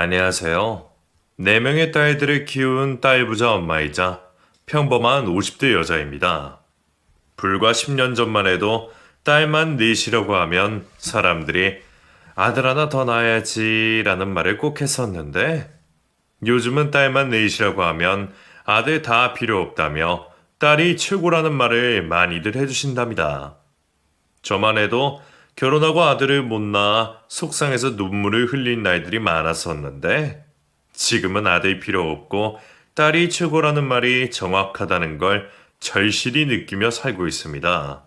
안녕하세요. 4명의 딸들을 키운 딸부자 엄마이자 평범한 50대 여자입니다. 불과 10년 전만 해도 딸만 넷이라고 하면 사람들이 아들 하나 더 낳아야지 라는 말을 꼭 했었는데 요즘은 딸만 넷이라고 하면 아들 다 필요 없다며 딸이 최고라는 말을 많이들 해주신답니다. 저만 해도 결혼하고 아들을 못 낳아 속상해서 눈물을 흘린 날들이 많았었는데 지금은 아들 필요 없고 딸이 최고라는 말이 정확하다는 걸 절실히 느끼며 살고 있습니다.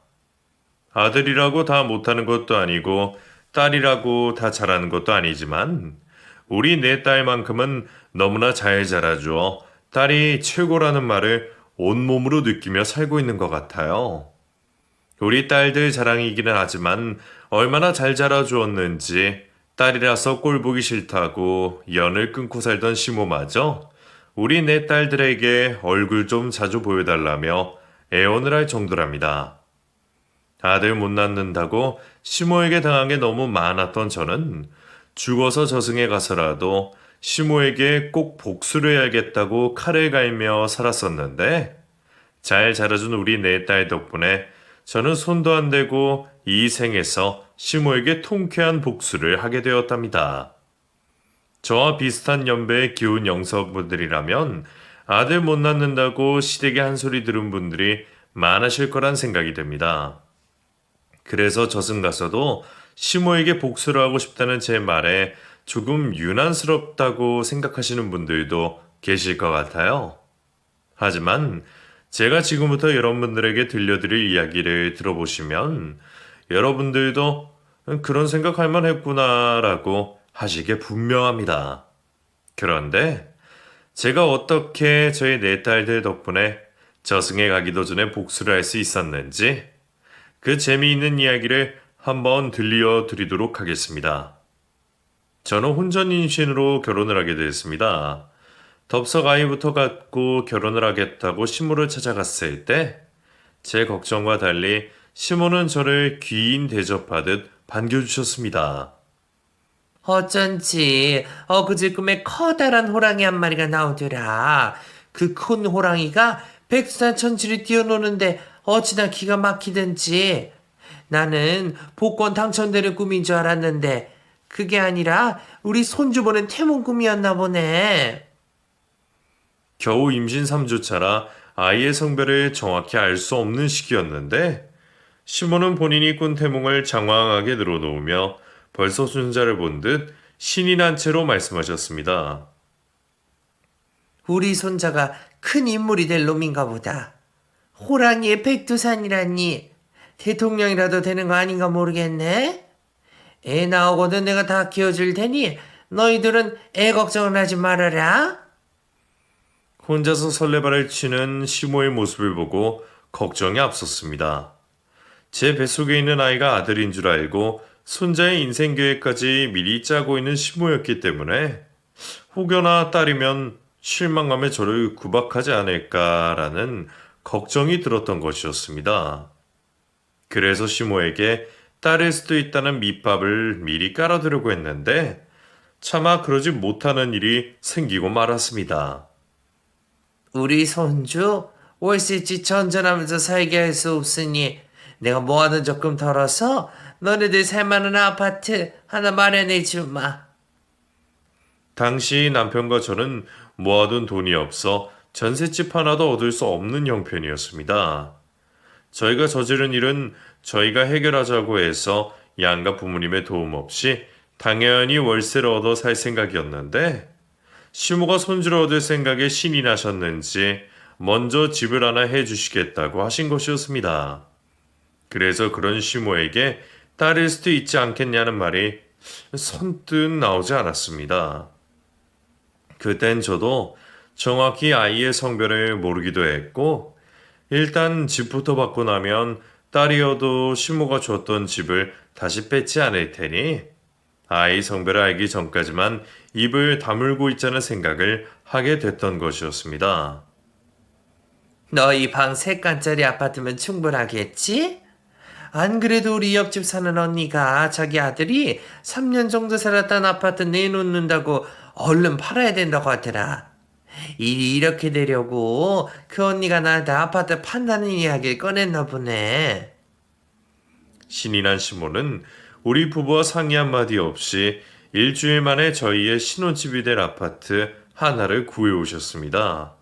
아들이라고 다 못하는 것도 아니고 딸이라고 다 잘하는 것도 아니지만 우리 내 딸만큼은 너무나 잘 자라줘 딸이 최고라는 말을 온몸으로 느끼며 살고 있는 것 같아요. 우리 딸들 자랑이기는 하지만 얼마나 잘 자라주었는지 딸이라서 꼴 보기 싫다고 연을 끊고 살던 시모마저 우리 내 딸들에게 얼굴 좀 자주 보여달라며 애원을 할 정도랍니다. 아들 못 낳는다고 시모에게 당한 게 너무 많았던 저는 죽어서 저승에 가서라도 시모에게 꼭 복수를 해야겠다고 칼을 갈며 살았었는데 잘 자라준 우리 네 딸 덕분에 저는 손도 안 대고 이 생에서 시모에게 통쾌한 복수를 하게 되었답니다. 저와 비슷한 연배의 기혼 영성분들이라면 아들 못 낳는다고 시댁에 한 소리 들은 분들이 많으실 거란 생각이 듭니다. 그래서 저승 가서도 시모에게 복수를 하고 싶다는 제 말에 조금 유난스럽다고 생각하시는 분들도 계실 것 같아요. 하지만 제가 지금부터 여러분들에게 들려드릴 이야기를 들어보시면 여러분들도 그런 생각할 만했구나라고 하시게 분명합니다. 그런데 제가 어떻게 저희 네 딸들 덕분에 저승에 가기도 전에 복수를 할 수 있었는지 그 재미있는 이야기를 한번 들려드리도록 하겠습니다. 저는 혼전인신으로 결혼을 하게 되었습니다. 덥석 아이부터 갖고 결혼을 하겠다고 시모를 찾아갔을 때 제 걱정과 달리 시모는 저를 귀인 대접하듯 반겨주셨습니다. 어쩐지 어그제 꿈에 커다란 호랑이 한 마리가 나오더라. 그 큰 호랑이가 백두산천지를 뛰어노는데 어찌나 기가 막히든지. 나는 복권 당첨되는 꿈인 줄 알았는데 그게 아니라 우리 손주 보는 태몽 꿈이었나 보네. 겨우 임신 3주 차라 아이의 성별을 정확히 알 수 없는 시기였는데 시모는 본인이 꾼 태몽을 장황하게 늘어놓으며 벌써 손자를 본 듯 신이 난 채로 말씀하셨습니다. 우리 손자가 큰 인물이 될 놈인가 보다. 호랑이의 백두산이라니 대통령이라도 되는 거 아닌가 모르겠네. 애 나오고는 내가 다 키워줄 테니 너희들은 애 걱정을 하지 말아라. 혼자서 설레발을 치는 시모의 모습을 보고 걱정이 앞섰습니다. 제 뱃속에 있는 아이가 아들인 줄 알고 손자의 인생 계획까지 미리 짜고 있는 시모였기 때문에 혹여나 딸이면 실망감에 저를 구박하지 않을까라는 걱정이 들었던 것이었습니다. 그래서 시모에게 딸일 수도 있다는 밑밥을 미리 깔아두려고 했는데 차마 그러지 못하는 일이 생기고 말았습니다. 우리 손주 월세집 전전하면서 살게 할 수 없으니 내가 모아둔 적금 덜어서 너네들 살만한 아파트 하나 마련해 주마. 당시 남편과 저는 모아둔 돈이 없어 전셋집 하나도 얻을 수 없는 형편이었습니다. 저희가 저지른 일은 저희가 해결하자고 해서 양가 부모님의 도움 없이 당연히 월세를 얻어 살 생각이었는데 시모가 손주를 얻을 생각에 신이 나셨는지 먼저 집을 하나 해주시겠다고 하신 것이었습니다. 그래서 그런 시모에게 딸일 수도 있지 않겠냐는 말이 선뜻 나오지 않았습니다. 그땐 저도 정확히 아이의 성별을 모르기도 했고 일단 집부터 받고 나면 딸이어도 시모가 줬던 집을 다시 뺏지 않을 테니 아이 성별을 알기 전까지만 입을 다물고 있자는 생각을 하게 됐던 것이었습니다. 너희 방 3칸짜리 아파트면 충분하겠지? 안 그래도 우리 옆집 사는 언니가 자기 아들이 3년 정도 살았던 아파트 내놓는다고 얼른 팔아야 된다고 하더라. 일이 이렇게 되려고 그 언니가 나한테 아파트 판다는 이야기를 꺼냈나 보네. 신이 난 시모는 우리 부부와 상의 한마디 없이 일주일 만에 저희의 신혼집이 될 아파트 하나를 구해 오셨습니다.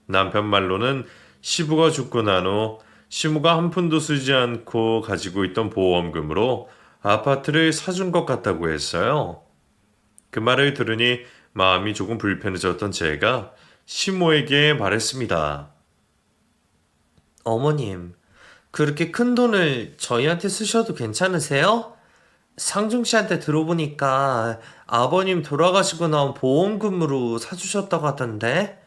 남편 말로는 시부가 죽고 난 후 시모가 한 푼도 쓰지 않고 가지고 있던 보험금으로 아파트를 사준 것 같다고 했어요. 그 말을 들으니 마음이 조금 불편해졌던 제가 시모에게 말했습니다. 어머님, 그렇게 큰 돈을 저희한테 쓰셔도 괜찮으세요? 상중 씨한테 들어보니까 아버님 돌아가시고 나온 보험금으로 사주셨다고 하던데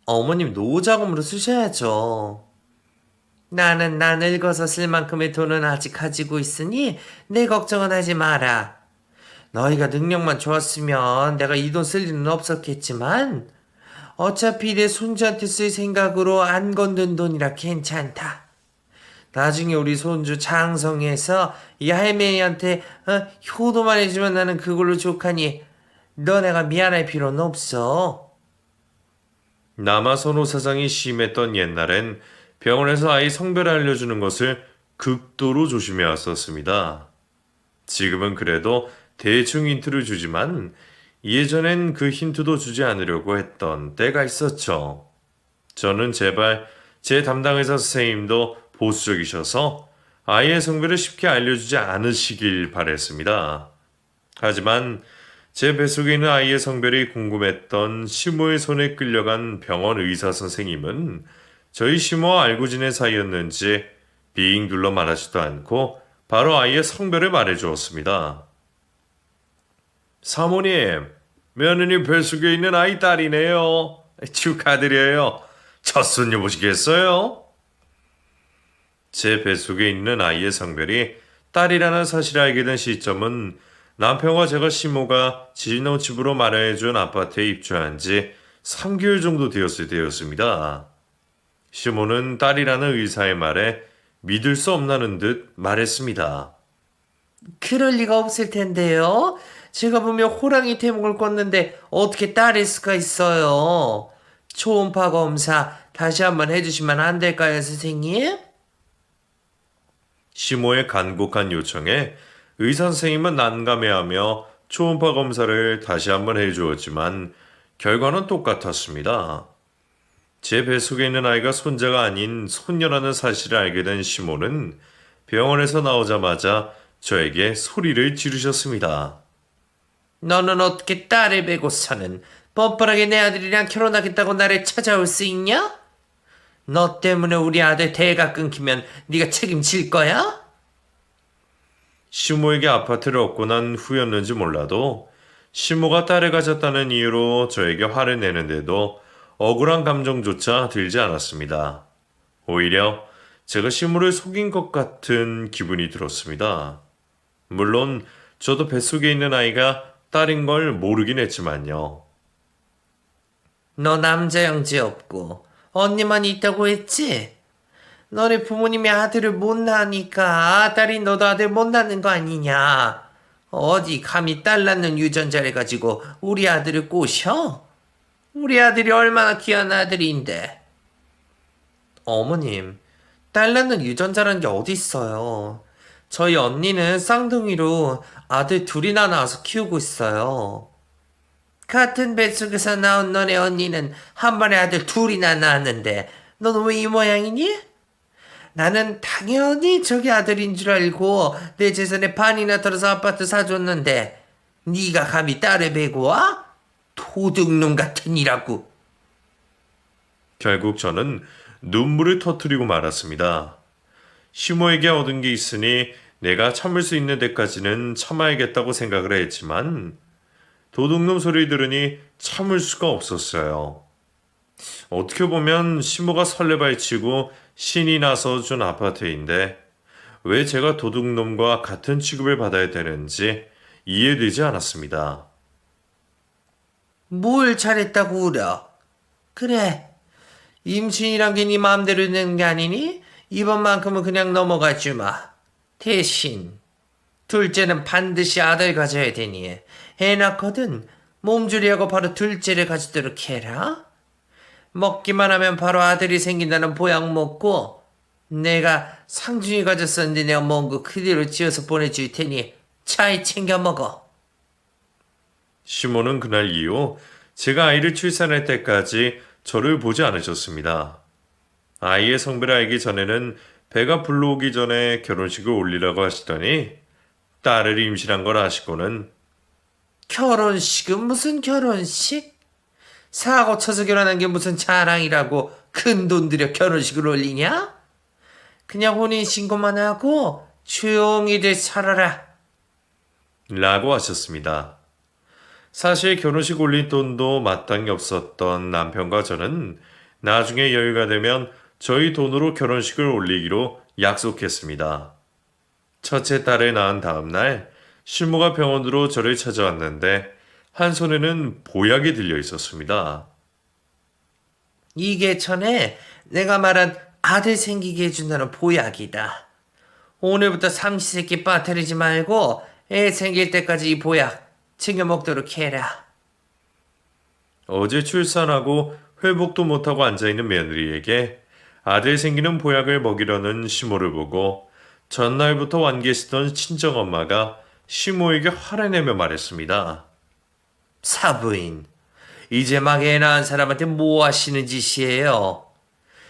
어머님 노후자금으로 쓰셔야죠. 나는 나 늙어서 쓸 만큼의 돈은 아직 가지고 있으니 내 걱정은 하지 마라. 너희가 능력만 좋았으면 내가 이 돈 쓸 일은 없었겠지만 어차피 내 손주한테 쓸 생각으로 안 건든 돈이라 괜찮다. 나중에 우리 손주 장성해서 이 할매한테 효도만 해주면 나는 그걸로 족하니 너네가 미안할 필요는 없어. 남아선호 사상이 심했던 옛날엔 병원에서 아이 성별을 알려주는 것을 극도로 조심해 왔었습니다. 지금은 그래도 대충 힌트를 주지만 예전엔 그 힌트도 주지 않으려고 했던 때가 있었죠. 저는 제발 제 담당 의사 선생님도 보수적이셔서 아이의 성별을 쉽게 알려주지 않으시길 바랬습니다. 하지만 제 뱃속에 있는 아이의 성별이 궁금했던 시모의 손에 끌려간 병원 의사 선생님은 저희 시모와 알고 지낸 사이였는지 빙 둘러 말하지도 않고 바로 아이의 성별을 말해주었습니다. 사모님, 며느님 뱃속에 있는 아이 딸이네요. 축하드려요. 첫 손녀 보시겠어요? 제 뱃속에 있는 아이의 성별이 딸이라는 사실을 알게 된 시점은 남편과 제가 시모가 진호집으로 마련해준 아파트에 입주한 지 3개월 정도 되었을 때였습니다. 시모는 딸이라는 의사의 말에 믿을 수 없나는 듯 말했습니다. 그럴 리가 없을 텐데요. 제가 보면 호랑이 태몽을 꿨는데 어떻게 딸일 수가 있어요. 초음파 검사 다시 한번 해주시면 안 될까요, 선생님? 시모의 간곡한 요청에 의사 선생님은 난감해하며 초음파 검사를 다시 한번 해주었지만 결과는 똑같았습니다. 제 뱃속에 있는 아이가 손자가 아닌 손녀라는 사실을 알게 된 시모는 병원에서 나오자마자 저에게 소리를 지르셨습니다. 너는 어떻게 딸을 베고서는 뻔뻔하게 내 아들이랑 결혼하겠다고 나를 찾아올 수 있냐? 너 때문에 우리 아들 대가 끊기면 네가 책임질 거야? 시모에게 아파트를 얻고 난 후였는지 몰라도 시모가 딸을 가졌다는 이유로 저에게 화를 내는데도 억울한 감정조차 들지 않았습니다. 오히려 제가 시모를 속인 것 같은 기분이 들었습니다. 물론 저도 뱃속에 있는 아이가 딸인 걸 모르긴 했지만요. 너 남자 형제 없고 언니만 있다고 했지? 너네 부모님이 아들을 못 낳으니까 딸이 너도 아들 못 낳는 거 아니냐? 어디 감히 딸 낳는 유전자를 가지고 우리 아들을 꼬셔? 우리 아들이 얼마나 귀한 아들인데. 어머님, 딸 낳는 유전자라는 게 어디 있어요? 저희 언니는 쌍둥이로 아들 둘이나 낳아서 키우고 있어요. 같은 뱃속에서 나온 너네 언니는 한 번에 아들 둘이나 낳았는데 너는 왜 이 모양이니? 나는 당연히 저기 아들인 줄 알고 내 재산의 반이나 털어서 아파트 사줬는데 네가 감히 딸을 베고 와? 도둑놈 같은 이라고. 결국 저는 눈물을 터뜨리고 말았습니다. 시모에게 얻은 게 있으니 내가 참을 수 있는 데까지는 참아야겠다고 생각을 했지만 도둑놈 소리 들으니 참을 수가 없었어요. 어떻게 보면 시모가 설레발치고 신이 나서 준 아파트인데 왜 제가 도둑놈과 같은 취급을 받아야 되는지 이해되지 않았습니다. 뭘 잘했다고 울어? 그래, 임신이란 게 네 마음대로 되는 게 아니니? 이번만큼은 그냥 넘어가 주마. 대신 둘째는 반드시 아들 가져야 되니 애 낳거든 몸조리하고 바로 둘째를 가지도록 해라. 먹기만 하면 바로 아들이 생긴다는 보약 먹고 내가 상중이 가졌었는데 내가 먹은 거 그대로 지어서 보내줄 테니 잘 챙겨 먹어. 시모는 그날 이후 제가 아이를 출산할 때까지 저를 보지 않으셨습니다. 아이의 성별을 알기 전에는 배가 불러오기 전에 결혼식을 올리라고 하시더니 딸을 임신한 걸 아시고는 결혼식은 무슨 결혼식? 사고 쳐서 결혼한 게 무슨 자랑이라고 큰 돈 들여 결혼식을 올리냐? 그냥 혼인신고만 하고 조용히들 살아라. 라고 하셨습니다. 사실 결혼식 올릴 돈도 마땅히 없었던 남편과 저는 나중에 여유가 되면 저희 돈으로 결혼식을 올리기로 약속했습니다. 첫째 딸을 낳은 다음 날 신부가 병원으로 저를 찾아왔는데 한 손에는 보약이 들려 있었습니다. 이게 전에 내가 말한 아들 생기게 해준다는 보약이다. 오늘부터 삼시세끼 빠뜨리지 말고 애 생길 때까지 이 보약 챙겨 먹도록 해라. 어제 출산하고 회복도 못하고 앉아있는 며느리에게 아들 생기는 보약을 먹이려는 시모를 보고 전날부터 완기했던 친정엄마가 시모에게 화를 내며 말했습니다. 사부인, 이제 막 애 낳은 사람한테 뭐 하시는 짓이에요?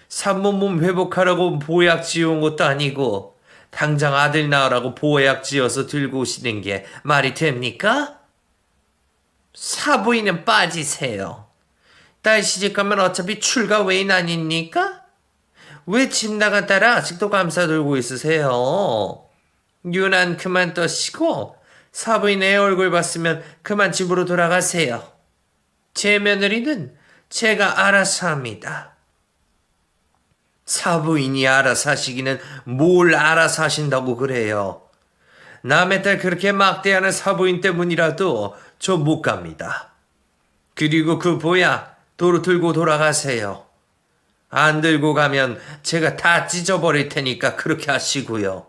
산모 몸 회복하라고 보약 지어온 것도 아니고 당장 아들 낳으라고 보약 지어서 들고 오시는 게 말이 됩니까? 사부인은 빠지세요. 딸 시집가면 어차피 출가 외인 아닙니까? 왜 집 나간 딸을 아직도 감싸 들고 있으세요? 유난 그만 떠시고 사부인 애 얼굴 봤으면 그만 집으로 돌아가세요. 제 며느리는 제가 알아서 합니다. 사부인이 알아서 하시기는 뭘 알아서 하신다고 그래요. 남의 딸 그렇게 막대하는 사부인 때문이라도 저 못 갑니다. 그리고 그 보약 도로 들고 돌아가세요. 안 들고 가면 제가 다 찢어버릴 테니까 그렇게 하시고요.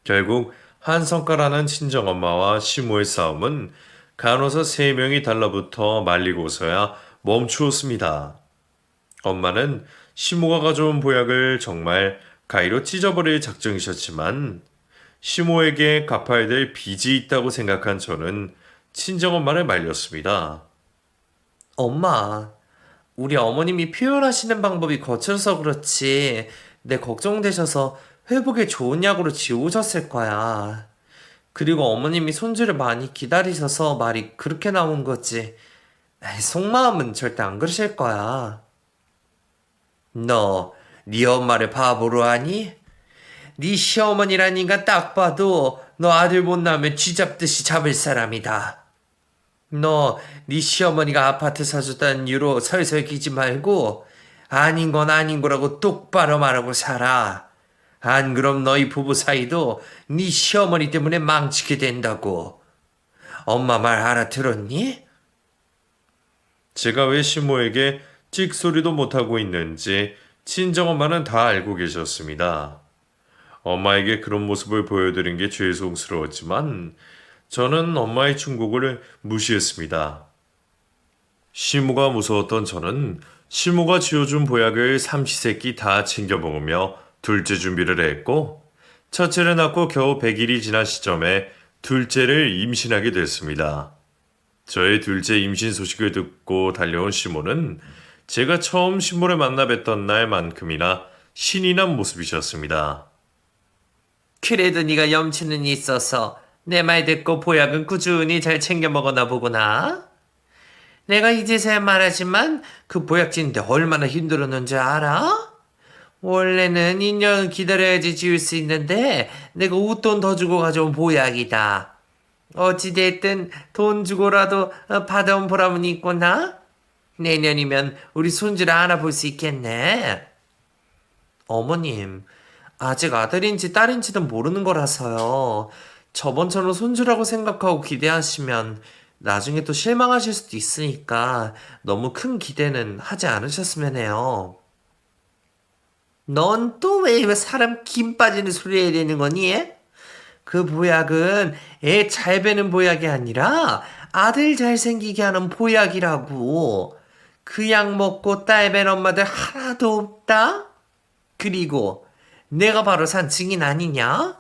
결국 한성가라는 친정엄마와 시모의 싸움은 간호사 3명이 달라붙어 말리고서야 멈추었습니다. 엄마는 시모가 가져온 보약을 정말 가위로 찢어버릴 작정이셨지만 시모에게 갚아야 될 빚이 있다고 생각한 저는 친정엄마를 말렸습니다. 엄마, 우리 어머님이 표현하시는 방법이 거칠어서 그렇지 내 걱정되셔서 회복에 좋은 약으로 지우셨을 거야. 그리고 어머님이 손주를 많이 기다리셔서 말이 그렇게 나온 거지. 에이, 속마음은 절대 안 그러실 거야. 너, 네 엄마를 바보로 하니? 네 시어머니란 인간 딱 봐도 너 아들 못 낳으면 쥐잡듯이 잡을 사람이다. 너, 네 시어머니가 아파트 사줬다는 이유로 설설 기지 말고 아닌 건 아닌 거라고 똑바로 말하고 살아. 안 그럼 너희 부부 사이도 네 시어머니 때문에 망치게 된다고. 엄마 말 알아들었니? 제가 왜 시모에게 찍소리도 못하고 있는지 친정엄마는 다 알고 계셨습니다. 엄마에게 그런 모습을 보여드린 게 죄송스러웠지만 저는 엄마의 충고를 무시했습니다. 시모가 무서웠던 저는 시모가 지어준 보약을 삼시세끼 다 챙겨 먹으며 둘째 준비를 했고 첫째를 낳고 겨우 100일이 지난 시점에 둘째를 임신하게 됐습니다. 저의 둘째 임신 소식을 듣고 달려온 시모는 제가 처음 시모를 만나 뵀던 날만큼이나 신이 난 모습이셨습니다. 그래도 네가 염치는 있어서 내 말 듣고 보약은 꾸준히 잘 챙겨 먹었나 보구나. 내가 이제서야 말하지만 그 보약 짓는데 얼마나 힘들었는지 알아? 원래는 2년 기다려야지 지을 수 있는데 내가 웃돈 더 주고 가져온 보약이다. 어찌됐든 돈 주고라도 받아온 보람은 있구나. 내년이면 우리 손주를 안아볼 수 있겠네. 어머님, 아직 아들인지 딸인지도 모르는 거라서요. 저번처럼 손주라고 생각하고 기대하시면 나중에 또 실망하실 수도 있으니까 너무 큰 기대는 하지 않으셨으면 해요. 넌 또 왜 사람 김 빠지는 소리 해야 되는 거니? 그 보약은 애 잘 베는 보약이 아니라 아들 잘생기게 하는 보약이라고. 그 약 먹고 딸 뵌 엄마들 하나도 없다? 그리고 내가 바로 산 증인 아니냐?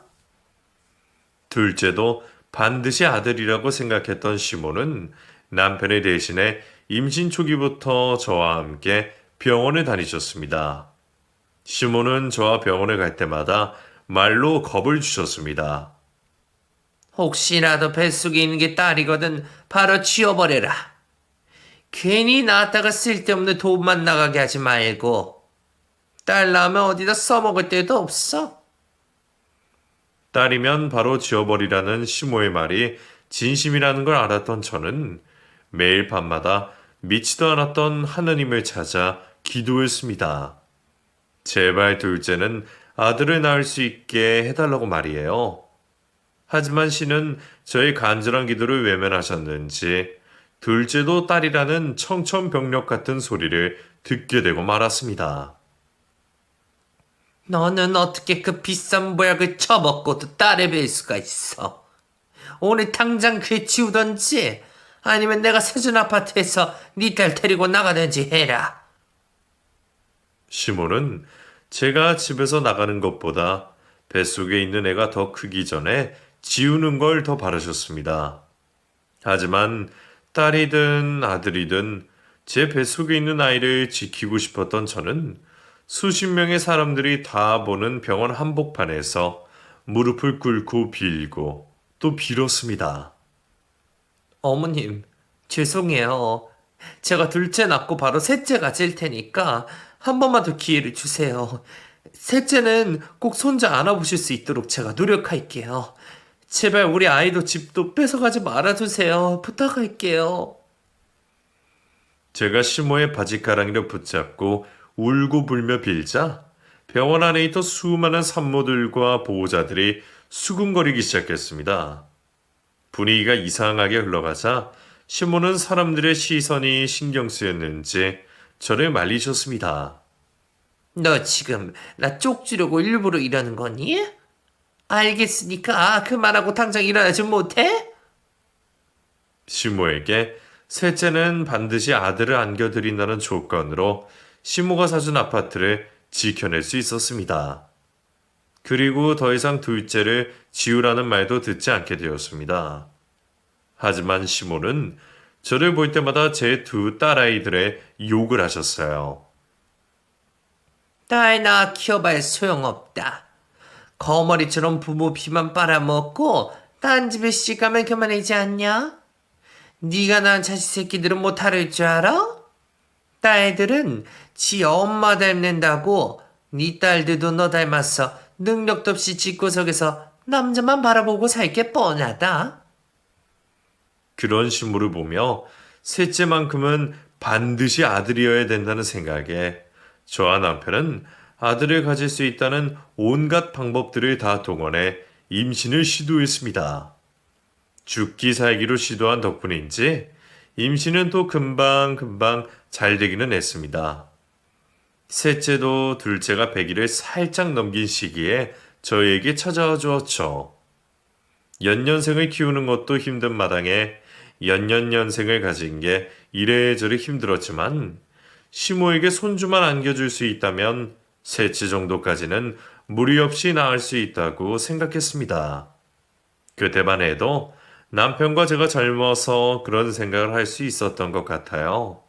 둘째도 반드시 아들이라고 생각했던 시몬은 남편의 대신에 임신 초기부터 저와 함께 병원에 다니셨습니다. 시몬은 저와 병원에 갈 때마다 말로 겁을 주셨습니다. 혹시라도 뱃속에 있는 게 딸이거든 바로 지워버려라. 괜히 낳았다가 쓸데없는 돈만 나가게 하지 말고. 딸 낳으면 어디다 써먹을 데도 없어. 딸이면 바로 지워버리라는 시모의 말이 진심이라는 걸 알았던 저는 매일 밤마다 믿지도 않았던 하느님을 찾아 기도했습니다. 제발 둘째는 아들을 낳을 수 있게 해달라고 말이에요. 하지만 신은 저의 간절한 기도를 외면하셨는지 둘째도 딸이라는 청천벽력 같은 소리를 듣게 되고 말았습니다. 너는 어떻게 그 비싼 보약을 처먹고도 딸을 뵐 수가 있어? 오늘 당장 그에 치우던지 아니면 내가 세준 아파트에서 네 딸 데리고 나가든지 해라. 시몬은 제가 집에서 나가는 것보다 뱃속에 있는 애가 더 크기 전에 지우는 걸 더 바라셨습니다. 하지만 딸이든 아들이든 제 뱃속에 있는 아이를 지키고 싶었던 저는 수십 명의 사람들이 다 보는 병원 한복판에서 무릎을 꿇고 빌고 또 빌었습니다. 어머님, 죄송해요. 제가 둘째 낳고 바로 셋째 가질 테니까 한 번만 더 기회를 주세요. 셋째는 꼭 손자 안아보실 수 있도록 제가 노력할게요. 제발 우리 아이도 집도 뺏어가지 말아주세요. 부탁할게요. 제가 시모의 바지가랑이를 붙잡고 울고 불며 빌자 병원 안에 있던 수많은 산모들과 보호자들이 수군거리기 시작했습니다. 분위기가 이상하게 흘러가자 시모는 사람들의 시선이 신경 쓰였는지 저를 말리셨습니다. 너 지금 나 쪽지려고 일부러 이러는 거니? 알겠으니까 그만하고 당장 일어나지 못해? 시모에게 셋째는 반드시 아들을 안겨드린다는 조건으로 시모가 사준 아파트를 지켜낼 수 있었습니다. 그리고 더 이상 둘째를 지우라는 말도 듣지 않게 되었습니다. 하지만 시모는 저를 볼 때마다 제 두 딸아이들의 욕을 하셨어요. 딸 낳아 키워봐야 소용없다. 거머리처럼 부모 피만 빨아먹고 딴 집에 시집가면 그만이지 않냐? 네가 낳은 자식 새끼들은 못 다룰 줄 알아? 딸들은 지 엄마 닮는다고 네 딸들도 너 닮았어. 능력도 없이 집구석에서 남자만 바라보고 살 게 뻔하다. 그런 시모를 보며 셋째만큼은 반드시 아들이어야 된다는 생각에 저와 남편은 아들을 가질 수 있다는 온갖 방법들을 다 동원해 임신을 시도했습니다. 죽기 살기로 시도한 덕분인지 임신은 또 금방금방 잘 되기는 했습니다. 셋째도 둘째가 100일을 살짝 넘긴 시기에 저에게 찾아와 주었죠. 연년생을 키우는 것도 힘든 마당에 연년년생을 가진 게 이래저래 힘들었지만 시모에게 손주만 안겨줄 수 있다면 셋째 정도까지는 무리 없이 낳을 수 있다고 생각했습니다. 그때만 해도 남편과 제가 젊어서 그런 생각을 할 수 있었던 것 같아요.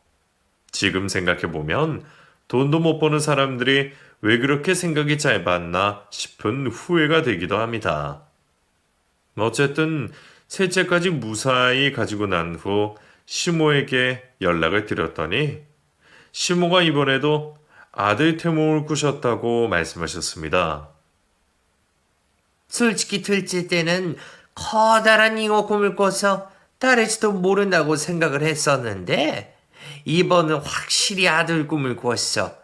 지금 생각해보면 돈도 못 버는 사람들이 왜 그렇게 생각이 짧았나 싶은 후회가 되기도 합니다. 어쨌든 셋째까지 무사히 가지고 난 후 시모에게 연락을 드렸더니 시모가 이번에도 아들 태몽을 꾸셨다고 말씀하셨습니다. 솔직히 둘째 때는 커다란 잉어 꿈을 꿔서 딸일지도 모른다고 생각을 했었는데 이번은 확실히 아들 꿈을 꿨어.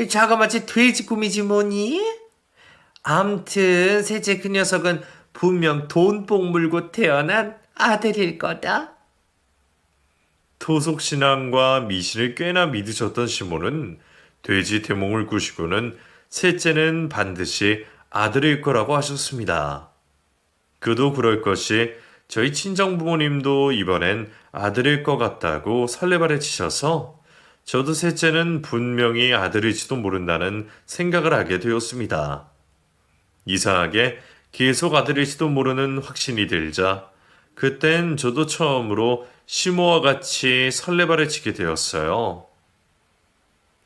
자그마치 돼지 꿈이지 뭐니? 암튼 셋째 그 녀석은 분명 돈뽕 물고 태어난 아들일 거다. 토속신앙과 미신을 꽤나 믿으셨던 시모는 돼지 태몽을 꾸시고는 셋째는 반드시 아들일 거라고 하셨습니다. 그도 그럴 것이 저희 친정 부모님도 이번엔 아들일 것 같다고 설레발에 치셔서 저도 셋째는 분명히 아들일지도 모른다는 생각을 하게 되었습니다. 이상하게 계속 아들일지도 모르는 확신이 들자 그땐 저도 처음으로 시모와 같이 설레발을 치게 되었어요.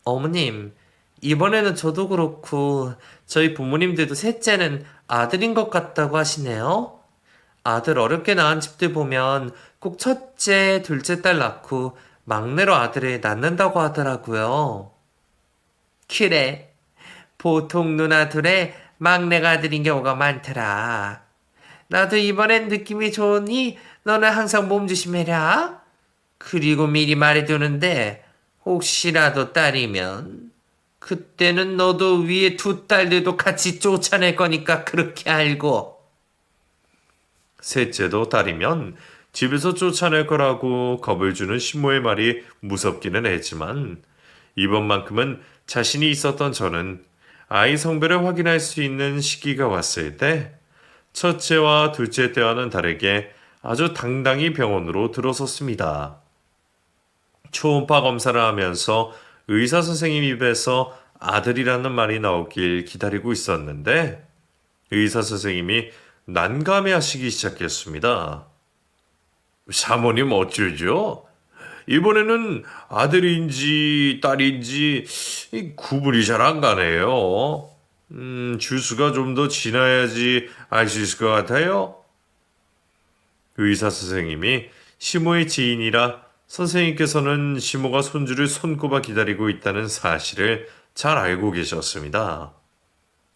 어머님, 이번에는 저도 그렇고 저희 부모님들도 셋째는 아들인 것 같다고 하시네요. 아들 어렵게 낳은 집들 보면 꼭 첫째, 둘째 딸 낳고 막내로 아들을 낳는다고 하더라고요. 그래, 보통 누나들의 막내가 아들인 경우가 많더라. 나도 이번엔 느낌이 좋으니 너는 항상 몸조심해라. 그리고 미리 말해두는데 혹시라도 딸이면 그때는 너도 위에 두 딸들도 같이 쫓아낼 거니까 그렇게 알고. 셋째도 딸이면 집에서 쫓아낼 거라고 겁을 주는 시모의 말이 무섭기는 했지만 이번만큼은 자신이 있었던 저는 아이 성별을 확인할 수 있는 시기가 왔을 때 첫째와 둘째 때와는 다르게 아주 당당히 병원으로 들어섰습니다. 초음파 검사를 하면서 의사 선생님 입에서 아들이라는 말이 나오길 기다리고 있었는데 의사 선생님이 난감해 하시기 시작했습니다. 사모님 어쩌죠? 이번에는 아들인지 딸인지 구분이 잘 안 가네요. 주수가 좀 더 지나야지 알 수 있을 것 같아요. 의사 선생님이 시모의 지인이라 선생님께서는 시모가 손주를 손꼽아 기다리고 있다는 사실을 잘 알고 계셨습니다.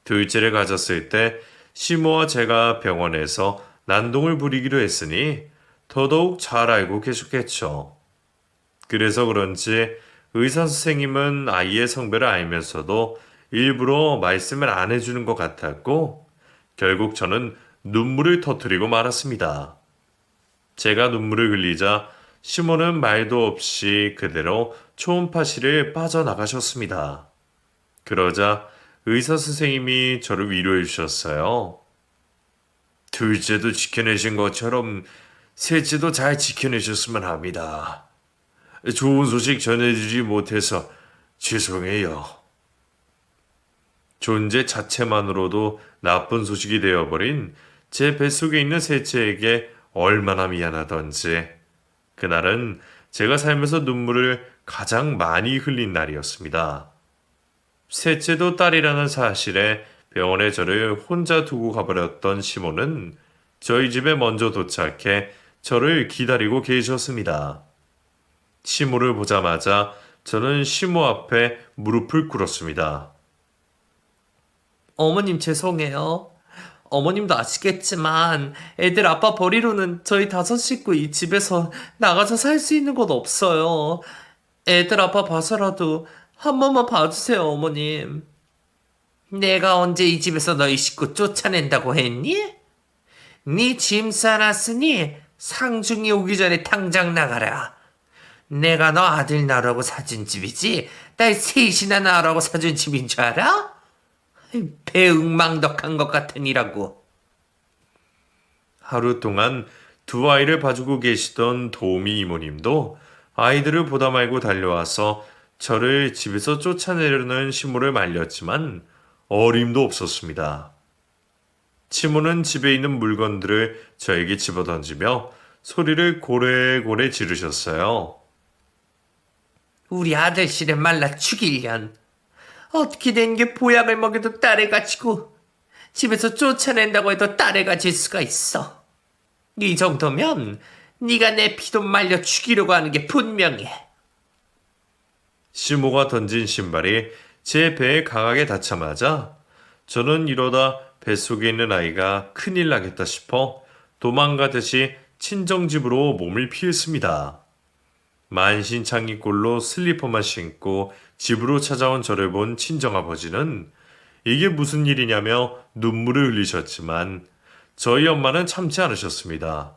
둘째를 가졌을 때 시모와 제가 병원에서 난동을 부리기로 했으니 더더욱 잘 알고 계셨겠죠. 그래서 그런지 의사 선생님은 아이의 성별을 알면서도 일부러 말씀을 안 해주는 것 같았고 결국 저는 눈물을 터뜨리고 말았습니다. 제가 눈물을 흘리자 시모는 말도 없이 그대로 초음파실을 빠져나가셨습니다. 그러자 의사 선생님이 저를 위로해 주셨어요. 둘째도 지켜내신 것처럼 셋째도 잘 지켜내셨으면 합니다. 좋은 소식 전해주지 못해서 죄송해요. 존재 자체만으로도 나쁜 소식이 되어버린 제 뱃속에 있는 셋째에게 얼마나 미안하던지 그날은 제가 살면서 눈물을 가장 많이 흘린 날이었습니다. 셋째도 딸이라는 사실에 병원에 저를 혼자 두고 가버렸던 시모는 저희 집에 먼저 도착해 저를 기다리고 계셨습니다. 시모를 보자마자 저는 시모 앞에 무릎을 꿇었습니다. 어머님 죄송해요. 어머님도 아시겠지만 애들 아빠 버리로는 저희 다섯 식구 이 집에서 나가서 살 수 있는 곳 없어요. 애들 아빠 봐서라도 한 번만 봐주세요, 어머님. 내가 언제 이 집에서 너희 식구 쫓아낸다고 했니? 네 짐 싸놨으니 상중이 오기 전에 당장 나가라. 내가 너 아들 낳으라고 사준 집이지 딸 셋이나 낳으라고 사준 집인 줄 알아? 배응망덕한 것 같으니라고. 하루 동안 두 아이를 봐주고 계시던 도우미 이모님도 아이들을 보다 말고 달려와서 저를 집에서 쫓아내려는 시모를 말렸지만 어림도 없었습니다. 시모는 집에 있는 물건들을 저에게 집어던지며 소리를 고래고래 지르셨어요. 우리 아들 씨를 말라 죽이련. 어떻게 된 게 보약을 먹여도 딸을 가지고 집에서 쫓아낸다고 해도 딸을 가질 수가 있어. 이 정도면 네가 내 피도 말려 죽이려고 하는 게 분명해. 시모가 던진 신발이 제 배에 강하게 닿자마자 저는 이러다 뱃속에 있는 아이가 큰일 나겠다 싶어 도망가듯이 친정집으로 몸을 피했습니다. 만신창이꼴로 슬리퍼만 신고 집으로 찾아온 저를 본 친정아버지는 이게 무슨 일이냐며 눈물을 흘리셨지만 저희 엄마는 참지 않으셨습니다.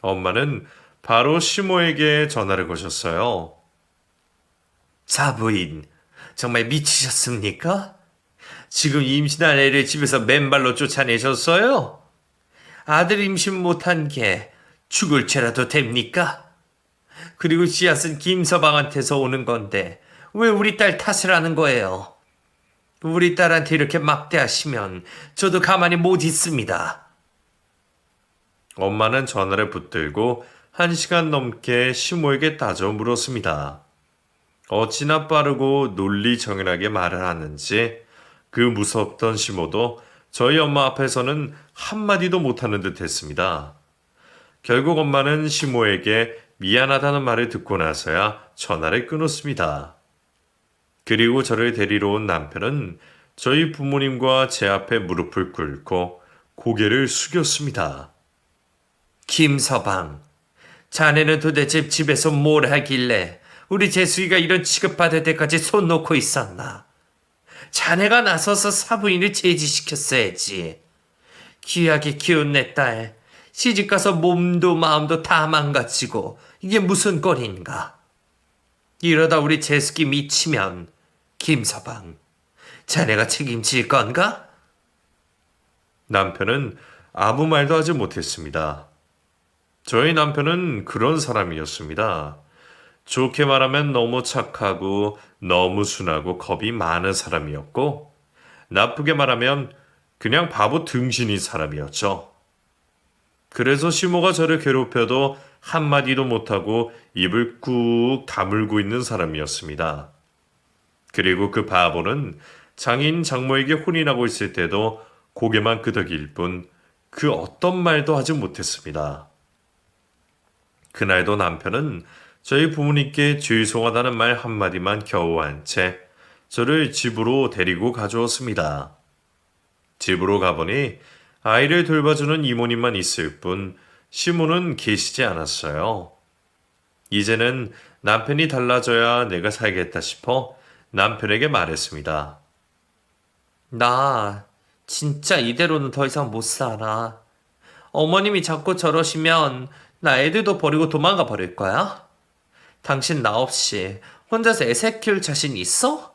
엄마는 바로 시모에게 전화를 거셨어요. 사부인, 정말 미치셨습니까? 지금 임신한 애를 집에서 맨발로 쫓아내셨어요? 아들 임신 못한 게 죽을 죄라도 됩니까? 그리고 씨앗은 김서방한테서 오는 건데 왜 우리 딸 탓을 하는 거예요? 우리 딸한테 이렇게 막대하시면 저도 가만히 못 있습니다. 엄마는 전화를 붙들고 1시간 넘게 시모에게 따져 물었습니다. 어찌나 빠르고 논리정연하게 말을 하는지 그 무섭던 시모도 저희 엄마 앞에서는 한마디도 못하는 듯 했습니다. 결국 엄마는 시모에게 미안하다는 말을 듣고 나서야 전화를 끊었습니다. 그리고 저를 데리러 온 남편은 저희 부모님과 제 앞에 무릎을 꿇고 고개를 숙였습니다. 김서방, 자네는 도대체 집에서 뭘 하길래 우리 재수이가 이런 취급받을 때까지 손 놓고 있었나? 자네가 나서서 사부인을 제지시켰어야지. 귀하게 키운 내 딸, 시집가서 몸도 마음도 다 망가지고 이게 무슨 꼴인가? 이러다 우리 재숙이 미치면 김서방, 자네가 책임질 건가? 남편은 아무 말도 하지 못했습니다. 저희 남편은 그런 사람이었습니다. 좋게 말하면 너무 착하고 너무 순하고 겁이 많은 사람이었고, 나쁘게 말하면 그냥 바보 등신인 사람이었죠. 그래서 시모가 저를 괴롭혀도 한마디도 못하고 입을 꾹 다물고 있는 사람이었습니다. 그리고 그 바보는 장인 장모에게 혼이 나고 있을 때도 고개만 끄덕일 뿐 그 어떤 말도 하지 못했습니다. 그날도 남편은 저희 부모님께 죄송하다는 말 한마디만 겨우 한 채 저를 집으로 데리고 가주었습니다. 집으로 가보니 아이를 돌봐주는 이모님만 있을 뿐 시모는 계시지 않았어요. 이제는 남편이 달라져야 내가 살겠다 싶어 남편에게 말했습니다. 나 진짜 이대로는 더 이상 못 살아. 어머님이 자꾸 저러시면 나 애들도 버리고 도망가 버릴 거야? 당신 나 없이 혼자서 애새 키울 자신 있어?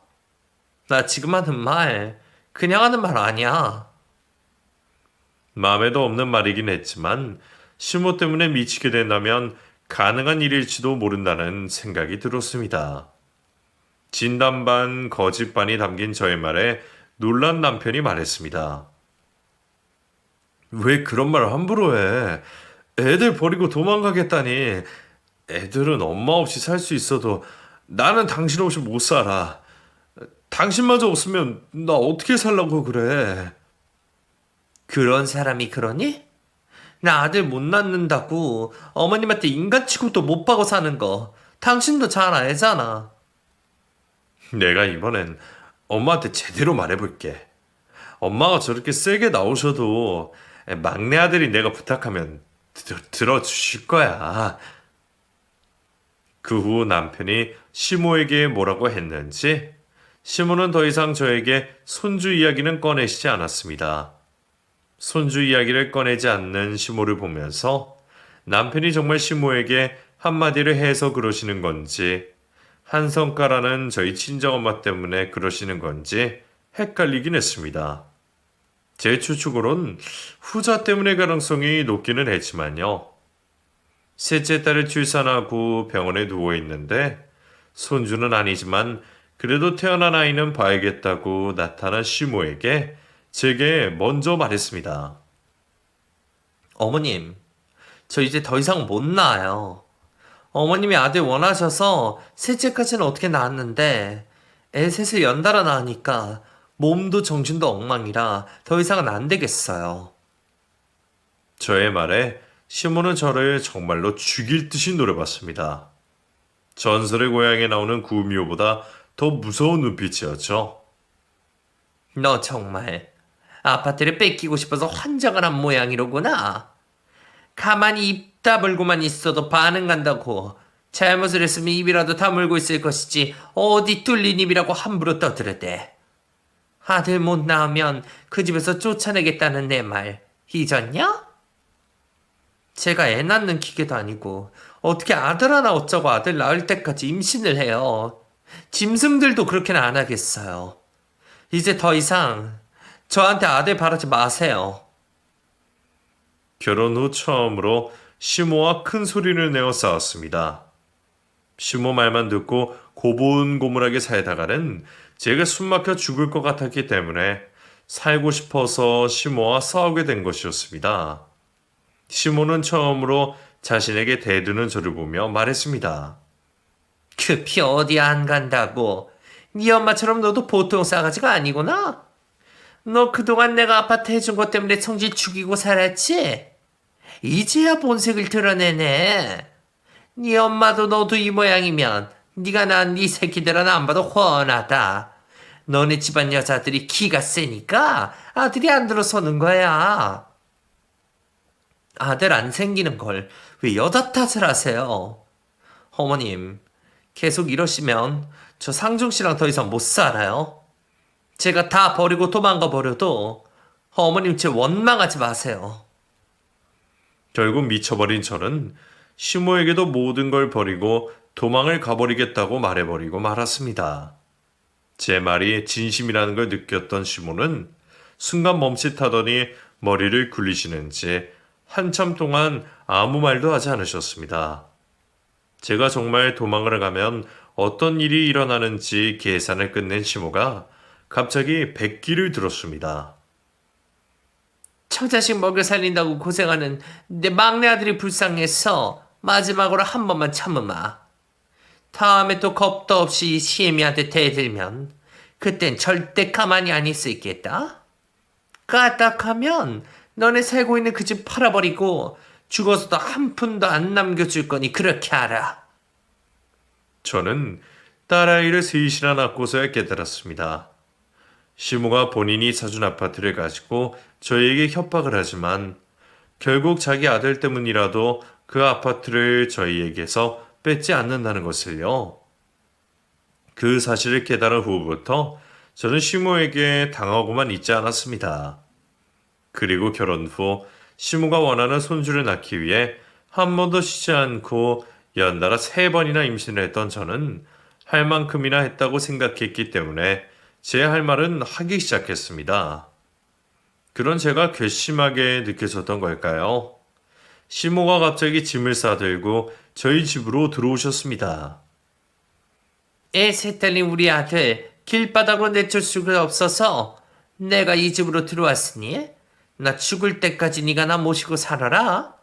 나 지금 하는 말 그냥 하는 말 아니야. 마음에도 없는 말이긴 했지만 시모 때문에 미치게 된다면 가능한 일일지도 모른다는 생각이 들었습니다. 진담 반 거짓 반이 담긴 저의 말에 놀란 남편이 말했습니다. 왜 그런 말을 함부로 해? 애들 버리고 도망가겠다니. 애들은 엄마 없이 살 수 있어도 나는 당신 없이 못 살아. 당신마저 없으면 나 어떻게 살라고 그래? 그런 사람이 그러니? 나 아들 못 낳는다고 어머님한테 인간 취급도 못 받고 사는 거 당신도 잘 알잖아. 내가 이번엔 엄마한테 제대로 말해볼게. 엄마가 저렇게 세게 나오셔도 막내 아들이 내가 부탁하면 들어주실 거야. 그 후 남편이 시모에게 뭐라고 했는지 시모는 더 이상 저에게 손주 이야기는 꺼내시지 않았습니다. 손주 이야기를 꺼내지 않는 시모를 보면서 남편이 정말 시모에게 한마디를 해서 그러시는 건지 한성가라는 저희 친정엄마 때문에 그러시는 건지 헷갈리긴 했습니다. 제 추측으론 후자 때문의 가능성이 높기는 했지만요. 셋째 딸을 출산하고 병원에 누워 있는데 손주는 아니지만 그래도 태어난 아이는 봐야겠다고 나타난 시모에게 제게 먼저 말했습니다. 어머님, 저 이제 더 이상 못 낳아요. 어머님이 아들 원하셔서 셋째까지는 어떻게 낳았는데 애 셋을 연달아 낳으니까 몸도 정신도 엉망이라 더 이상은 안 되겠어요. 저의 말에 시모는 저를 정말로 죽일 듯이 노려봤습니다. 전설의 고향에 나오는 구미호보다 더 무서운 눈빛이었죠. 너 정말 아파트를 뺏기고 싶어서 환장을 한 모양이로구나. 가만히 입 다물고만 있어도 반응한다고. 잘못을 했으면 입이라도 다물고 있을 것이지 어디 뚫린 입이라고 함부로 떠들었대. 아들 못 낳으면 그 집에서 쫓아내겠다는 내 말 잊었냐? 제가 애 낳는 기계도 아니고 어떻게 아들 하나 어쩌고 아들 낳을 때까지 임신을 해요. 짐승들도 그렇게는 안 하겠어요. 이제 더 이상 저한테 아들 바라지 마세요. 결혼 후 처음으로 시모와 큰 소리를 내어 싸웠습니다. 시모 말만 듣고 고분고분하게 살다가는 제가 숨막혀 죽을 것 같았기 때문에 살고 싶어서 시모와 싸우게 된 것이었습니다. 시모는 처음으로 자신에게 대드는 저를 보며 말했습니다. 그 피 어디 안 간다고. 네 엄마처럼 너도 보통 싸가지가 아니구나. 너 그동안 내가 아파트 해준 것 때문에 성질 죽이고 살았지? 이제야 본색을 드러내네. 네 엄마도 너도 이 모양이면 네가 낳은 네 새끼들은 안 봐도 훤하다. 너네 집안 여자들이 기가 세니까 아들이 안 들어서는 거야. 아들 안 생기는 걸 왜 여자 탓을 하세요? 어머님, 계속 이러시면 저 상중 씨랑 더 이상 못 살아요. 제가 다 버리고 도망가 버려도 어머님 제 원망하지 마세요. 결국 미쳐버린 저는 시모에게도 모든 걸 버리고 도망을 가버리겠다고 말해버리고 말았습니다. 제 말이 진심이라는 걸 느꼈던 시모는 순간 멈칫하더니 머리를 굴리시는지 한참 동안 아무 말도 하지 않으셨습니다. 제가 정말 도망을 가면 어떤 일이 일어나는지 계산을 끝낸 시모가 갑자기 백기를 들었습니다. 처자식 먹여 살린다고 고생하는 내 막내 아들이 불쌍해서 마지막으로 한 번만 참으마. 다음에 또 겁도 없이 시애미한테 대들면 그땐 절대 가만히 안 있을 있겠다. 까딱하면 너네 살고 있는 그 집 팔아버리고 죽어서도 한 푼도 안 남겨줄 거니 그렇게 알아. 저는 딸아이를 셋이나 낳고서야 깨달았습니다. 시모가 본인이 사준 아파트를 가지고 저희에게 협박을 하지만 결국 자기 아들 때문이라도 그 아파트를 저희에게서 뺏지 않는다는 것을요. 그 사실을 깨달은 후부터 저는 시모에게 당하고만 있지 않았습니다. 그리고 결혼 후 시모가 원하는 손주를 낳기 위해 한 번도 쉬지 않고 연달아 3번이나 임신을 했던 저는 할 만큼이나 했다고 생각했기 때문에 제 할 말은 하기 시작했습니다. 그런 제가 괘씸하게 느껴졌던 걸까요? 시모가 갑자기 짐을 싸들고 저희 집으로 들어오셨습니다. 애 셋 달린 우리 아들 길바닥으로 내쫓을 수가 없어서 내가 이 집으로 들어왔으니 나 죽을 때까지 네가 나 모시고 살아라.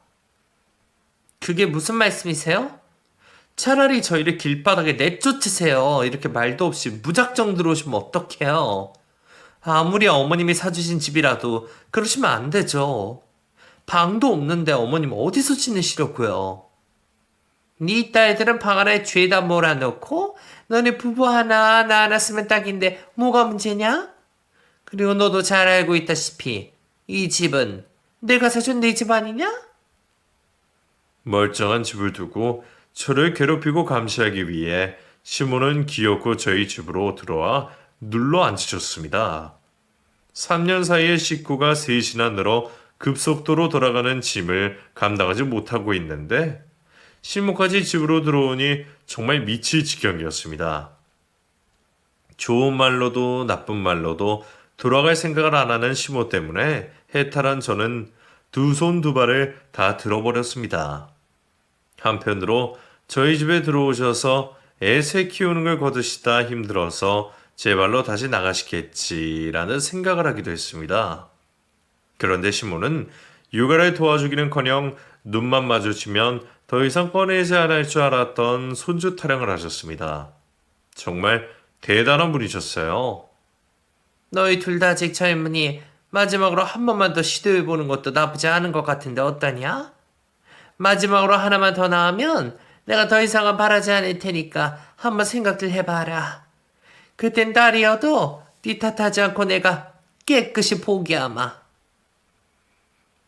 그게 무슨 말씀이세요? 차라리 저희를 길바닥에 내쫓으세요. 이렇게 말도 없이 무작정 들어오시면 어떡해요. 아무리 어머님이 사주신 집이라도 그러시면 안 되죠. 방도 없는데 어머님 어디서 지내시려고요. 네 딸들은 방 하나에 죄다 몰아넣고 너네 부부 하나 나 하나 쓰면 딱인데 뭐가 문제냐? 그리고 너도 잘 알고 있다시피 이 집은 내가 사준 네 집 아니냐? 멀쩡한 집을 두고 저를 괴롭히고 감시하기 위해 시모는 기어코 저희 집으로 들어와 눌러 앉으셨습니다. 3년 사이에 식구가 셋이나 늘어 급속도로 돌아가는 짐을 감당하지 못하고 있는데 시모까지 집으로 들어오니 정말 미칠 지경이었습니다. 좋은 말로도 나쁜 말로도 돌아갈 생각을 안 하는 시모 때문에 해탈한 저는 두 손 두 발을 다 들어버렸습니다. 한편으로 저희 집에 들어오셔서 애새 키우는 걸 거두시다 힘들어서 제 발로 다시 나가시겠지라는 생각을 하기도 했습니다. 그런데 시모는 육아를 도와주기는커녕 눈만 마주치면 더 이상 꺼내지 않을 줄 알았던 손주 타령을 하셨습니다. 정말 대단한 분이셨어요. 너희 둘 다 아직 젊으니 마지막으로 한 번만 더 시도해보는 것도 나쁘지 않은 것 같은데 어떠냐? 마지막으로 하나만 더 나으면 내가 더 이상은 바라지 않을 테니까 한번 생각들 해봐라. 그땐 딸이어도 네 탓하지 않고 내가 깨끗이 포기하마.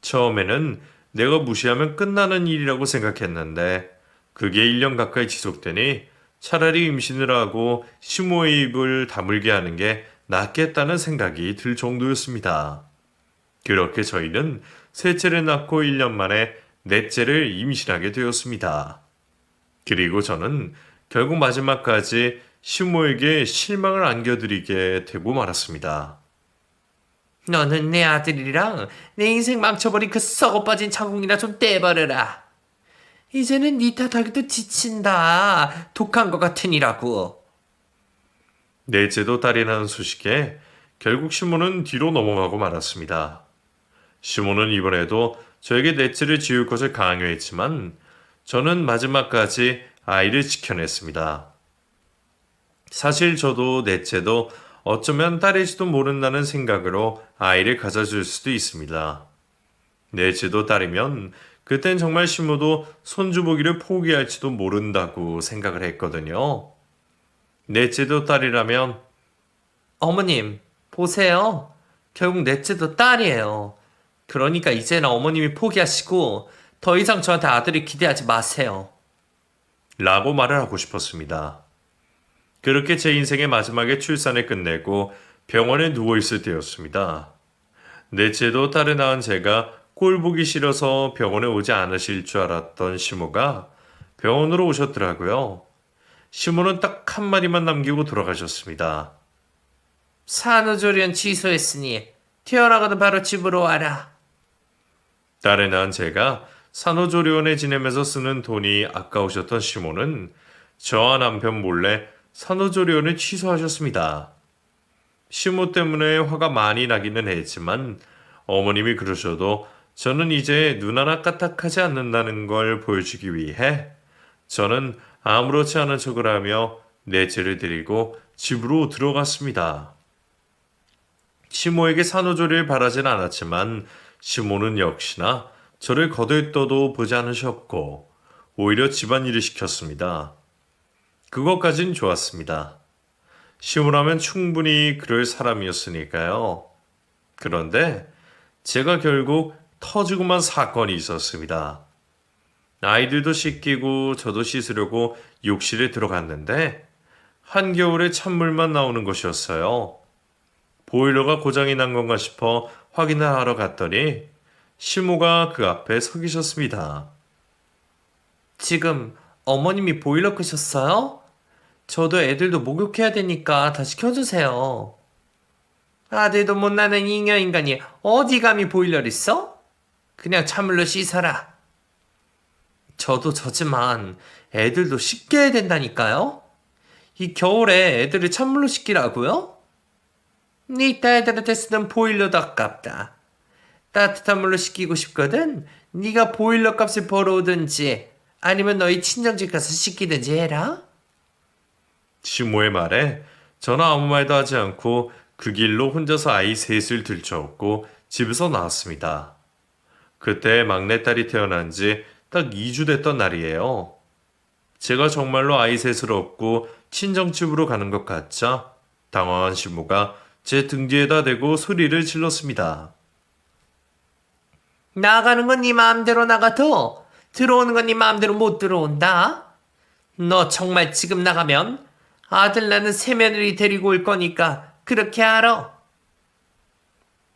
처음에는 내가 무시하면 끝나는 일이라고 생각했는데 그게 1년 가까이 지속되니 차라리 임신을 하고 시모의 입을 다물게 하는 게 낫겠다는 생각이 들 정도였습니다. 그렇게 저희는 셋째를 낳고 1년 만에 넷째를 임신하게 되었습니다. 그리고 저는 결국 마지막까지 시모에게 실망을 안겨드리게 되고 말았습니다. 너는 내 아들이랑 내 인생 망쳐버린 그 썩어빠진 장군이나 좀 떼버려라. 이제는 네 탓하기도 지친다. 독한 것 같으니라고. 넷째도 딸이 낳은 소식에 결국 시몬은 뒤로 넘어가고 말았습니다. 시몬은 이번에도 저에게 넷째를 지을 것을 강요했지만 저는 마지막까지 아이를 지켜냈습니다. 사실 저도 넷째도 어쩌면 딸일지도 모른다는 생각으로 아이를 가져줄 수도 있습니다. 넷째도 딸이면 그땐 정말 시모도 손주 보기를 포기할지도 모른다고 생각을 했거든요. 넷째도 딸이라면 어머님, 보세요. 결국 넷째도 딸이에요. 그러니까 이제는 어머님이 포기하시고 더 이상 저한테 아들을 기대하지 마세요. 라고 말을 하고 싶었습니다. 그렇게 제 인생의 마지막에 출산을 끝내고 병원에 누워있을 때였습니다. 넷째도 딸을 낳은 제가 꼴 보기 싫어서 병원에 오지 않으실 줄 알았던 시모가 병원으로 오셨더라고요. 시모는 딱 한마디만 남기고 돌아가셨습니다. 산후조리원 취소했으니 태어나거든 바로 집으로 와라. 딸을 낳은 제가 산후조리원에 지내면서 쓰는 돈이 아까우셨던 시모는 저와 남편 몰래 산후조리원을 취소하셨습니다. 시모 때문에 화가 많이 나기는 했지만 어머님이 그러셔도 저는 이제 눈 하나 까딱하지 않는다는 걸 보여주기 위해 저는 아무렇지 않은 척을 하며 넷째를 데리고 집으로 들어갔습니다. 시모에게 산후조리를 바라진 않았지만 시모는 역시나 저를 거들떠도 보지 않으셨고 오히려 집안일을 시켰습니다. 그것까진 좋았습니다. 시모라면 충분히 그럴 사람이었으니까요. 그런데 제가 결국 터지고만 사건이 있었습니다. 아이들도 씻기고 저도 씻으려고 욕실에 들어갔는데 한겨울에 찬물만 나오는 것이었어요. 보일러가 고장이 난 건가 싶어 확인을 하러 갔더니 시모가 그 앞에 서 계셨습니다. 지금 어머님이 보일러 끄셨어요? 저도 애들도 목욕해야 되니까 다시 켜주세요. 아들도 못 나는 잉여 인간이 어디 감히 보일러를 써? 그냥 찬물로 씻어라. 저도 저지만 애들도 씻겨야 된다니까요? 이 겨울에 애들을 찬물로 씻기라고요? 네 딸들한테 쓰는 보일러도 아깝다. 따뜻한 물로 씻기고 싶거든? 네가 보일러 값을 벌어오든지 아니면 너희 친정집 가서 씻기든지 해라. 시모의 말에 저는 아무 말도 하지 않고 그 길로 혼자서 아이 셋을 들쳐업고 집에서 나왔습니다. 그때 막내딸이 태어난 지 딱 2주 됐던 날이에요. 제가 정말로 아이 셋을 업고 친정집으로 가는 것 같자 당황한 시모가 제 등 뒤에다 대고 소리를 질렀습니다. 나가는 건 네 마음대로 나가도 들어오는 건 네 마음대로 못 들어온다. 너 정말 지금 나가면 아들 낳는 새며느리 데리고 올 거니까 그렇게 알아.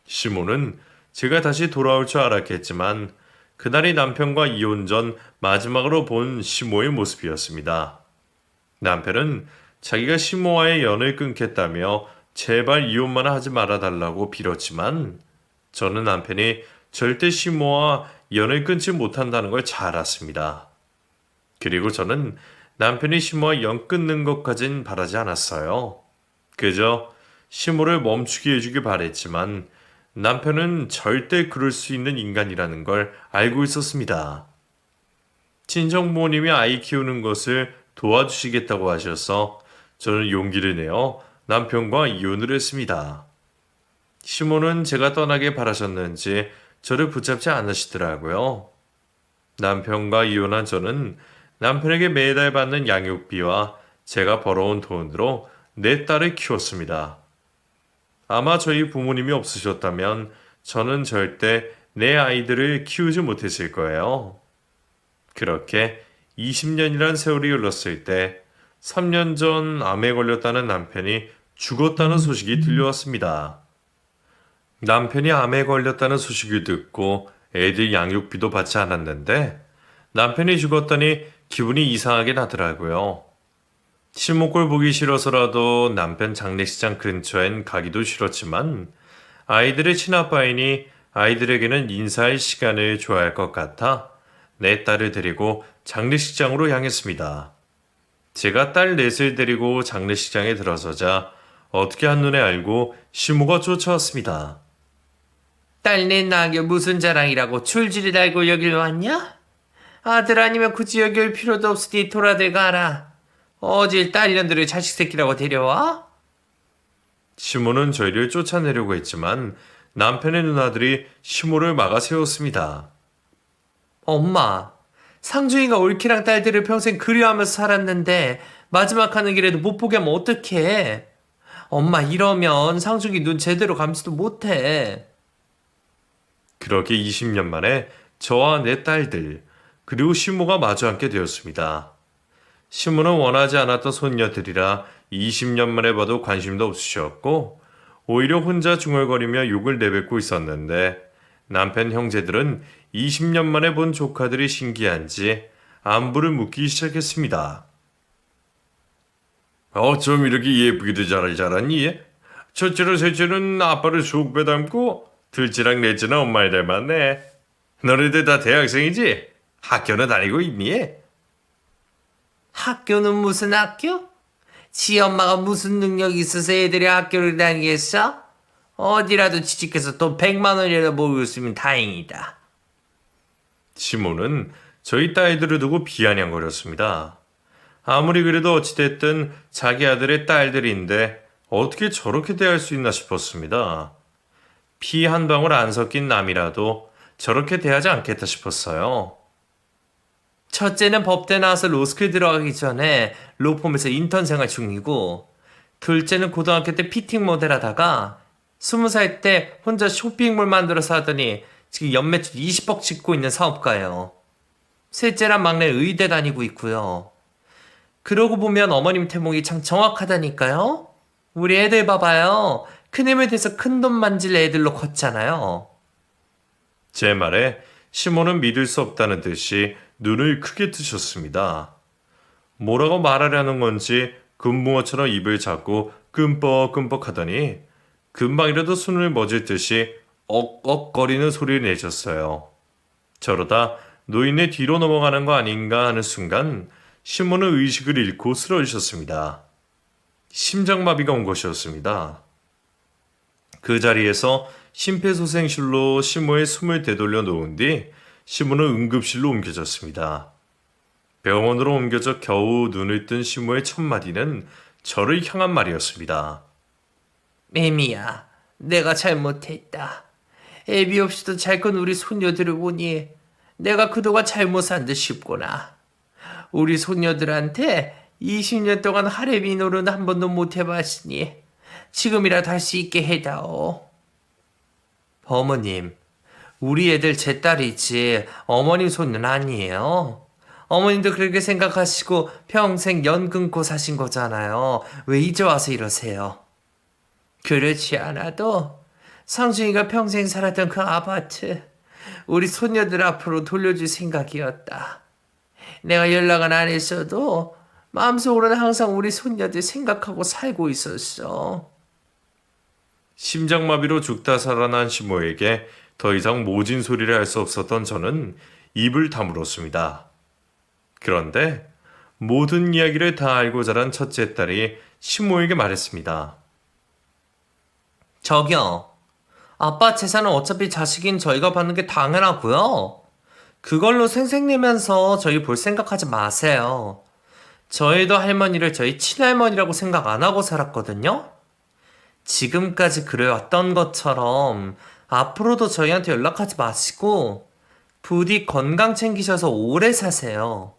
시모는 제가 다시 돌아올 줄 알았겠지만 그날이 남편과 이혼 전 마지막으로 본 시모의 모습이었습니다. 남편은 자기가 시모와의 연을 끊겠다며 제발 이혼만 하지 말아달라고 빌었지만 저는 남편이 절대 시모와 연을 끊지 못한다는 걸 잘 알았습니다. 그리고 저는 남편이 시모와 연 끊는 것까진 바라지 않았어요. 그저 시모를 멈추게 해주길 바랬지만 남편은 절대 그럴 수 있는 인간이라는 걸 알고 있었습니다. 친정부모님이 아이 키우는 것을 도와주시겠다고 하셔서 저는 용기를 내어 남편과 이혼을 했습니다. 시모는 제가 떠나길 바라셨는지 저를 붙잡지 않으시더라고요. 남편과 이혼한 저는 남편에게 매달 받는 양육비와 제가 벌어온 돈으로 내 딸을 키웠습니다. 아마 저희 부모님이 없으셨다면 저는 절대 내 아이들을 키우지 못했을 거예요. 그렇게 20년이란 세월이 흘렀을 때 3년 전 암에 걸렸다는 남편이 죽었다는 소식이 들려왔습니다. 남편이 암에 걸렸다는 소식을 듣고 애들 양육비도 받지 않았는데 남편이 죽었다니 기분이 이상하게 나더라고요. 시모꼴 보기 싫어서라도 남편 장례식장 근처엔 가기도 싫었지만 아이들의 친아빠이니 아이들에게는 인사할 시간을 줘야 할 것 같아 내 딸을 데리고 장례식장으로 향했습니다. 제가 딸 넷을 데리고 장례식장에 들어서자 어떻게 한눈에 알고 시모가 쫓아왔습니다. 딸내 낙엽 무슨 자랑이라고 줄줄이 달고 여길 왔냐? 아들 아니면 굳이 여기 올 필요도 없으니 돌아들 가라. 어딜 딸년들을 자식 새끼라고 데려와? 시모는 저희를 쫓아내려고 했지만 남편의 누나들이 시모를 막아 세웠습니다. 엄마, 상중이가 올키랑 딸들을 평생 그리워하면서 살았는데 마지막 하는 길에도 못 보게 하면 어떡해? 엄마 이러면 상중이 눈 제대로 감지도 못해. 그렇게 20년 만에 저와 내 딸들 그리고 시모가 마주 앉게 되었습니다. 시모는 원하지 않았던 손녀들이라 20년 만에 봐도 관심도 없으셨고 오히려 혼자 중얼거리며 욕을 내뱉고 있었는데 남편 형제들은 20년 만에 본 조카들이 신기한지 안부를 묻기 시작했습니다. 어쩜 이렇게 예쁘게도 잘 자랐니? 첫째랑 셋째는 아빠를 쑥배 닮고 둘째랑 넷째는 엄마를 닮았네. 너네들 다 대학생이지? 학교는 다니고 있니? 학교는 무슨 학교? 지 엄마가 무슨 능력이 있어서 애들이 학교를 다니겠어? 어디라도 취직해서 돈 100만 원이라도 모으고 있으면 다행이다. 시모는 저희 딸들을 두고 비아냥거렸습니다. 아무리 그래도 어찌됐든 자기 아들의 딸들인데 어떻게 저렇게 대할 수 있나 싶었습니다. 피 한 방울 안 섞인 남이라도 저렇게 대하지 않겠다 싶었어요. 첫째는 법대 나와서 로스쿨 들어가기 전에 로펌에서 인턴 생활 중이고 둘째는 고등학교 때 피팅 모델 하다가 20살 때 혼자 쇼핑몰 만들어서 하더니 지금 연매출 20억 찍고 있는 사업가예요. 셋째란 막내 의대 다니고 있고요. 그러고 보면 어머님 태몽이 참 정확하다니까요. 우리 애들 봐봐요. 큰 힘을 대서 큰 돈 만질 애들로 컸잖아요. 제 말에 시모는 믿을 수 없다는 듯이 눈을 크게 뜨셨습니다. 뭐라고 말하려는 건지 금붕어처럼 입을 잡고 끔뻑끔뻑 하더니 금방이라도 숨을 멎을 듯이 억억거리는 소리를 내셨어요. 저러다 노인의 뒤로 넘어가는 거 아닌가 하는 순간 시모는 의식을 잃고 쓰러지셨습니다. 심장마비가 온 것이었습니다. 그 자리에서 심폐소생술로 시모의 숨을 되돌려 놓은 뒤 시모는 응급실로 옮겨졌습니다. 병원으로 옮겨져 겨우 눈을 뜬 시모의 첫 마디는 저를 향한 말이었습니다. 매미야, 내가 잘못했다. 애비 없이도 잘 큰 우리 손녀들을 보니 내가 그동안 잘못 산 듯 싶구나. 우리 손녀들한테 20년 동안 하레비 노릇 한 번도 못 해봤으니 지금이라도 할 수 있게 해다오. 어머님, 우리 애들 제 딸이지 어머님 손은 아니에요. 어머님도 그렇게 생각하시고 평생 연 끊고 사신 거잖아요. 왜 이제 와서 이러세요? 그렇지 않아도 상중이가 평생 살았던 그 아파트 우리 손녀들 앞으로 돌려줄 생각이었다. 내가 연락은 안 했어도 마음속으로는 항상 우리 손녀들 생각하고 살고 있었어. 심장마비로 죽다 살아난 시모에게 더 이상 모진 소리를 할 수 없었던 저는 입을 다물었습니다. 그런데 모든 이야기를 다 알고 자란 첫째 딸이 시모에게 말했습니다. 저기요. 아빠 재산은 어차피 자식인 저희가 받는 게 당연하고요. 그걸로 생색내면서 저희 볼 생각하지 마세요. 저희도 할머니를 저희 친할머니라고 생각 안 하고 살았거든요. 지금까지 그래왔던 것처럼 앞으로도 저희한테 연락하지 마시고 부디 건강 챙기셔서 오래 사세요.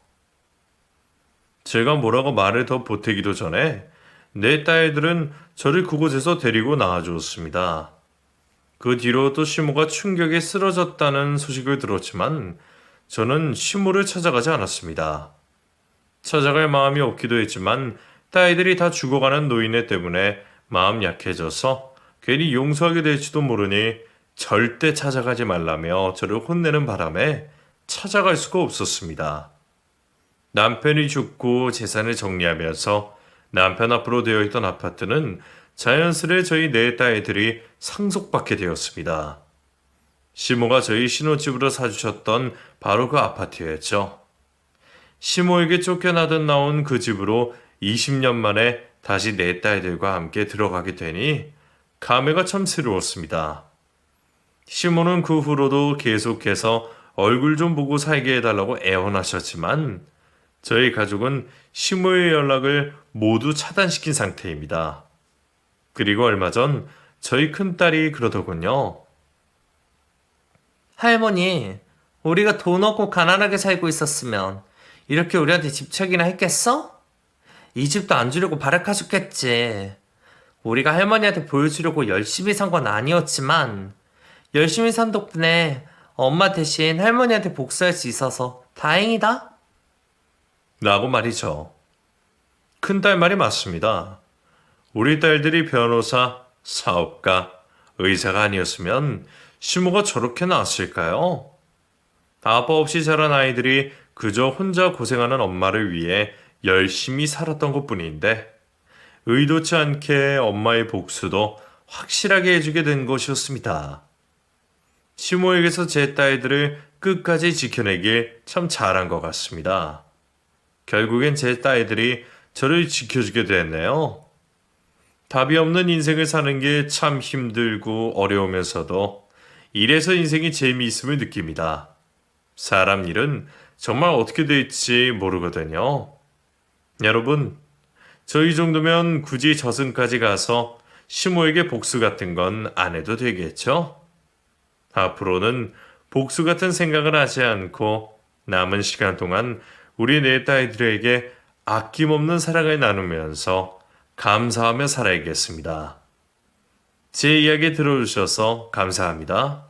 제가 뭐라고 말을 더 보태기도 전에 내 딸들은 저를 그곳에서 데리고 나와주었습니다. 그 뒤로 또 시모가 충격에 쓰러졌다는 소식을 들었지만 저는 시모를 찾아가지 않았습니다. 찾아갈 마음이 없기도 했지만 딸들이 다 죽어가는 노인네 때문에 마음 약해져서 괜히 용서하게 될지도 모르니 절대 찾아가지 말라며 저를 혼내는 바람에 찾아갈 수가 없었습니다. 남편이 죽고 재산을 정리하면서 남편 앞으로 되어 있던 아파트는 자연스레 저희 네 딸들이 상속받게 되었습니다. 시모가 저희 신혼집으로 사주셨던 바로 그 아파트였죠. 시모에게 쫓겨나듯 나온 그 집으로 20년 만에 다시 내 딸들과 함께 들어가게 되니 감회가 참 새로웠습니다. 시모는 그 후로도 계속해서 얼굴 좀 보고 살게 해달라고 애원하셨지만 저희 가족은 시모의 연락을 모두 차단시킨 상태입니다. 그리고 얼마 전 저희 큰딸이 그러더군요. 할머니, 우리가 돈 없고 가난하게 살고 있었으면 이렇게 우리한테 집착이나 했겠어? 이 집도 안 주려고 발악하셨겠지. 우리가 할머니한테 보여주려고 열심히 산 건 아니었지만 열심히 산 덕분에 엄마 대신 할머니한테 복수할 수 있어서 다행이다. 라고 말이죠. 큰딸 말이 맞습니다. 우리 딸들이 변호사, 사업가, 의사가 아니었으면 시모가 저렇게 나왔을까요? 아빠 없이 자란 아이들이 그저 혼자 고생하는 엄마를 위해 열심히 살았던 것뿐인데 의도치 않게 엄마의 복수도 확실하게 해주게 된 것이었습니다. 시모에게서 제 딸들을 끝까지 지켜내길 참 잘한 것 같습니다. 결국엔 제 딸들이 저를 지켜주게 됐네요. 답이 없는 인생을 사는 게 참 힘들고 어려우면서도 이래서 인생이 재미있음을 느낍니다. 사람 일은 정말 어떻게 될지 모르거든요. 여러분, 저희 정도면 굳이 저승까지 가서 시모에게 복수 같은 건 안 해도 되겠죠? 앞으로는 복수 같은 생각을 하지 않고 남은 시간 동안 우리 네 딸들에게 아낌없는 사랑을 나누면서 감사하며 살아야겠습니다. 제 이야기 들어주셔서 감사합니다.